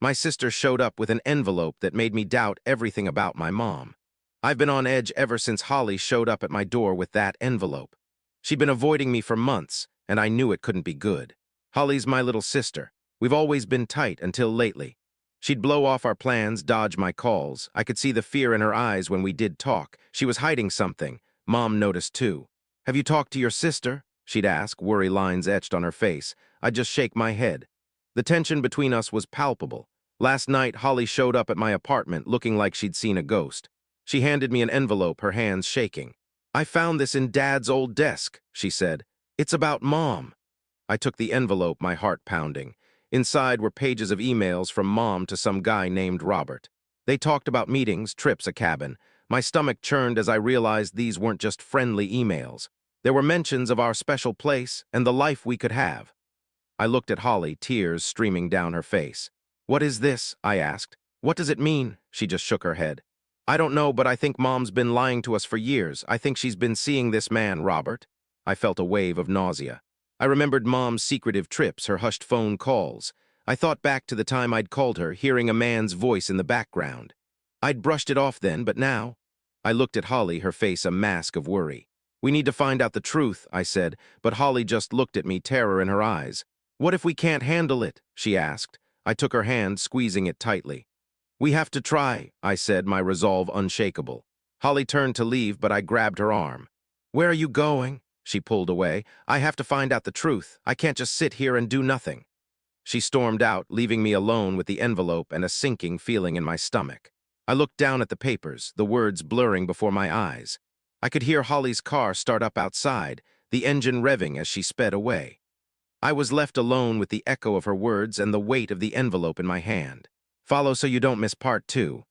My sister showed up with an envelope that made me doubt everything about my mom. I've been on edge ever since Holly showed up at my door with that envelope. She'd been avoiding me for months, and I knew it couldn't be good. Holly's my little sister. We've always been tight until lately. She'd blow off our plans, dodge my calls. I could see the fear in her eyes when we did talk. She was hiding something. Mom noticed too. "Have you talked to your sister?" she'd ask, worry lines etched on her face. I'd just shake my head. The tension between us was palpable. Last night, Holly showed up at my apartment looking like she'd seen a ghost. She handed me an envelope, her hands shaking. "I found this in Dad's old desk," she said. "It's about Mom." I took the envelope, my heart pounding. Inside were pages of emails from Mom to some guy named Robert. They talked about meetings, trips, a cabin. My stomach churned as I realized these weren't just friendly emails. There were mentions of our special place and the life we could have. I looked at Holly, tears streaming down her face. "What is this?" I asked. "What does it mean?" She just shook her head. "I don't know, but I think Mom's been lying to us for years. I think she's been seeing this man, Robert." I felt a wave of nausea. I remembered Mom's secretive trips, her hushed phone calls. I thought back to the time I'd called her, hearing a man's voice in the background. I'd brushed it off then, but now? I looked at Holly, her face a mask of worry. "We need to find out the truth," I said, but Holly just looked at me, terror in her eyes. "What if we can't handle it?" she asked. I took her hand, squeezing it tightly. "We have to try," I said, my resolve unshakable. Holly turned to leave, but I grabbed her arm. "Where are you going?" She pulled away. "I have to find out the truth. I can't just sit here and do nothing." She stormed out, leaving me alone with the envelope and a sinking feeling in my stomach. I looked down at the papers, the words blurring before my eyes. I could hear Holly's car start up outside, the engine revving as she sped away. I was left alone with the echo of her words and the weight of the envelope in my hand. Follow so you don't miss part 2.